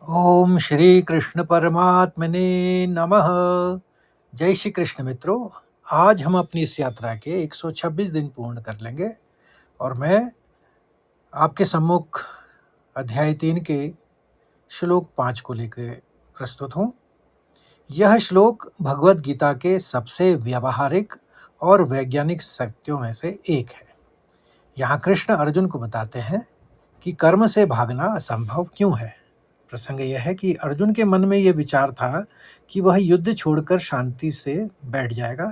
ओम श्री कृष्ण परमात्मने नमः। जय श्री कृष्ण मित्रों। आज हम अपनी इस यात्रा के 126 दिन पूर्ण कर लेंगे और मैं आपके सम्मुख अध्याय 3 के श्लोक 5 को लेकर प्रस्तुत हूँ। यह श्लोक भगवत गीता के सबसे व्यावहारिक और वैज्ञानिक सत्यों में से एक है। यहाँ कृष्ण अर्जुन को बताते हैं कि कर्म से भागना असंभव क्यों है। प्रसंग यह है कि अर्जुन के मन में यह विचार था कि वह युद्ध छोड़कर शांति से बैठ जाएगा।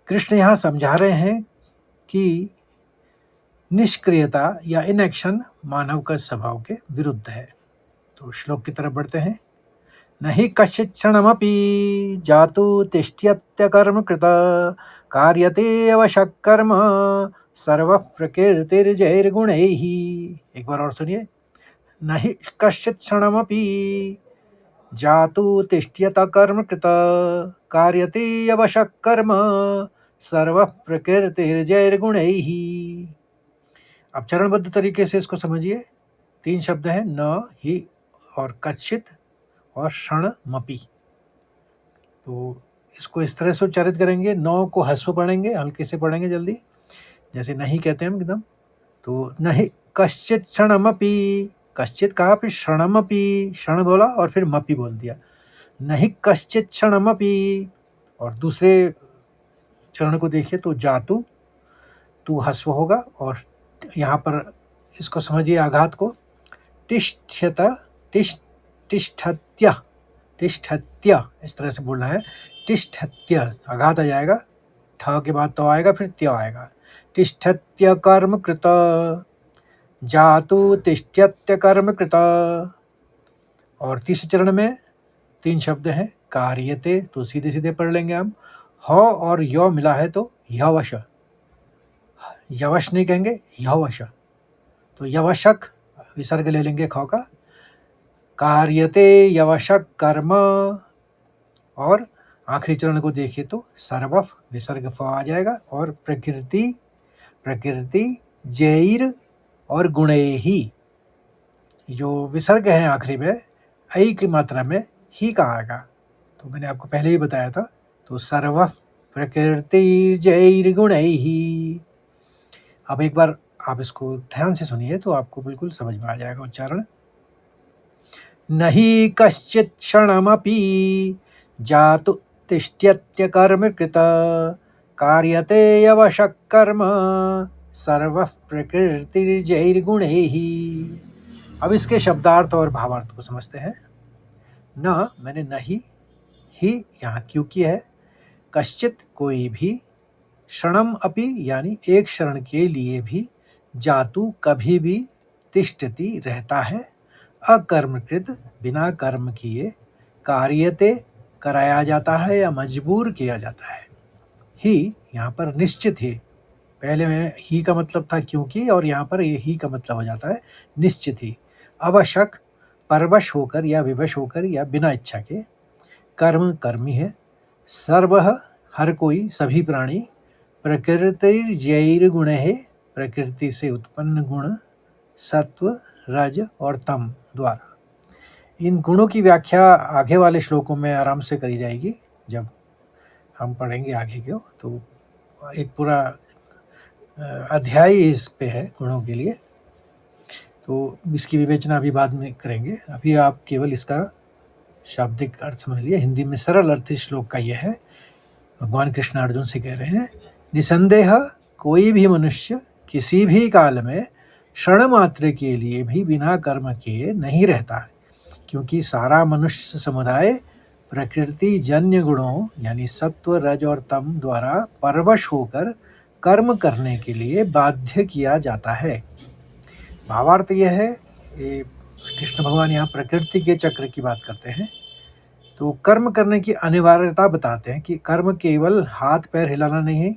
कृष्ण यहाँ समझा रहे हैं कि निष्क्रियता या इनएक्शन मानव का स्वभाव के विरुद्ध है। तो श्लोक की तरफ बढ़ते हैं। नहि कश्चित् क्षणमपि जातु तिष्ठ्यत्यकर्म कृत कार्यते अवशः कर्म सर्वः प्रकृतिर्जैर्गुणैः। एक बार और सुनिए। नहि कश्चित् क्षणमपि जातु तिष्ठ्यत कर्म कृत कार्यते अवशः कर्म सर्वः प्रकृतिर्जैर्गुणैः। अब चरणबद्ध तरीके से इसको समझिए। 3 शब्द हैं, न, ही और कश्चित् और क्षणमपि। तो इसको इस तरह से उच्चारित करेंगे। न को ह्रस्व पढ़ेंगे, हल्के से पढ़ेंगे जल्दी, जैसे नहीं कहते हम एकदम। तो नहीं कश्चित् क्षणमपि, कश्चित् कहा फिर क्षणमपि, क्षण बोला और फिर मपि बोल दिया। नहीं कश्चित् क्षणमपि। और दूसरे चरण को देखिए तो जातु, तू ह्रस्व होगा और यहाँ पर इसको समझिए आघात को। तिष्ठ्यत, तिष्ठत्य, तिष्ठत्य इस तरह से बोलना है। तिष्ठत्य आघात आ जाएगा, ठ के बाद तो आएगा, फिर त्य आएगा। तिष्ठत्य कर्म कृत, जातु तिष्ठ्यत्य कर्म कृत। और तीसरे चरण में 3 शब्द हैं, कार्यते, तो सीधे सीधे पढ़ लेंगे हम। ह और य मिला है तो यवश, यवश नहीं कहेंगे, यवश। तो यवशक विसर्ग ले लेंगे ख का। कार्यते यवशक कर्म। और आखिरी चरण को देखिए तो सर्वफ विसर्ग फ आ जाएगा और प्रकृति, प्रकृति जैर और गुणैहि। जो विसर्ग है आखिरी में ऐ की मात्रा में ही का आएगा। तो मैंने आपको पहले ही बताया था। तो सर्व प्रकृति जैर गुणैहि। अब एक बार आप इसको ध्यान से सुनिए तो आपको बिल्कुल समझ में आ जाएगा उच्चारण। नहि कश्चित् क्षणमपि जातु तिष्ठ्यत्य कर्म कृत कार्यते अवशः कर्म सर्वः प्रकृतिर्जैर्गुणैहि। अब इसके शब्दार्थ और भावार्थ को समझते हैं। न मैंने नहीं, ही यहाँ क्योंकि है, कश्चित कोई भी, क्षणम अपि यानी एक क्षण के लिए भी, जातु कभी भी, तिष्ठति रहता है, अकर्मकृत बिना कर्म किए, कार्यते कराया जाता है या मजबूर किया जाता है। ही यहाँ पर निश्चित ही, पहले में ही का मतलब था क्योंकि, और यहाँ पर ये ही का मतलब हो जाता है निश्चित ही। आवश्यक परवश होकर या विवश होकर या बिना इच्छा के, कर्म कर्मी है, सर्वः हर कोई सभी प्राणी, प्रकृति जैर गुण है प्रकृति से उत्पन्न गुण, सत्व रज और तम द्वारा। इन गुणों की व्याख्या आगे वाले श्लोकों में आराम से करी जाएगी जब हम पढ़ेंगे आगे के। तो एक पूरा अध्याय इस पे है गुणों के लिए, तो इसकी विवेचना अभी बाद में करेंगे। अभी आप केवल इसका शाब्दिक अर्थ समझ लिए। हिंदी में सरल अर्थ इस श्लोक का यह है। भगवान कृष्ण अर्जुन से कह रहे हैं, निसंदेह कोई भी मनुष्य किसी भी काल में क्षण मात्र के लिए भी बिना कर्म किए नहीं रहता है, क्योंकि सारा मनुष्य समुदाय प्रकृति जन्य गुणों यानी सत्व रज और तम द्वारा परवश होकर कर्म करने के लिए बाध्य किया जाता है। भावार्थ यह है, कृष्ण भगवान यहाँ प्रकृति के चक्र की बात करते हैं। तो कर्म करने की अनिवार्यता बताते हैं कि कर्म केवल हाथ पैर हिलाना नहीं है,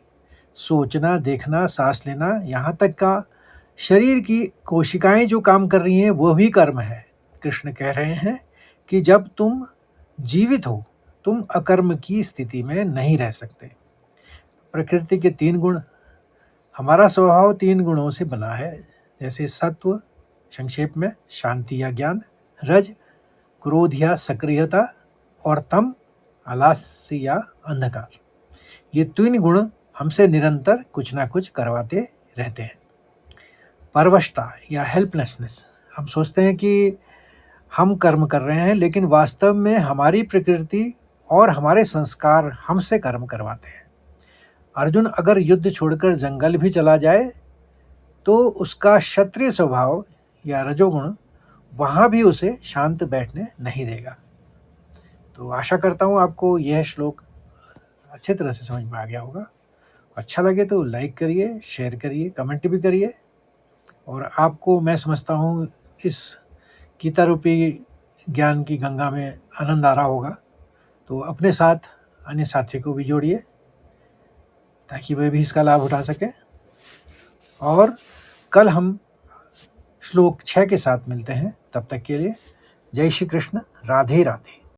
सोचना, देखना, सांस लेना, यहाँ तक का शरीर की कोशिकाएं जो काम कर रही हैं वो भी कर्म है। कृष्ण कह रहे हैं कि जब तुम जीवित हो तुम अकर्म की स्थिति में नहीं रह सकते। प्रकृति के 3 गुण, हमारा स्वभाव 3 गुणों से बना है, जैसे सत्व संक्षेप में शांति या ज्ञान, रज क्रोध या सक्रियता और तम आलस्य या अंधकार। ये तीन गुण हमसे निरंतर कुछ ना कुछ करवाते रहते हैं। परवशता या हेल्पलेसनेस, हम सोचते हैं कि हम कर्म कर रहे हैं, लेकिन वास्तव में हमारी प्रकृति और हमारे संस्कार हमसे कर्म करवाते हैं। अर्जुन अगर युद्ध छोड़कर जंगल भी चला जाए तो उसका क्षत्रिय स्वभाव या रजोगुण वहाँ भी उसे शांत बैठने नहीं देगा। तो आशा करता हूँ आपको यह श्लोक अच्छे तरह से समझ में आ गया होगा। अच्छा लगे तो लाइक करिए, शेयर करिए, कमेंट भी करिए। और आपको मैं समझता हूँ इस गीता रूपी ज्ञान की गंगा में आनंद आ रहा होगा। तो अपने साथ अन्य साथियों को भी जोड़िए ताकि वे भी इसका लाभ उठा सकें। और कल हम श्लोक 6 के साथ मिलते हैं। तब तक के लिए जय श्री कृष्ण, राधे राधे।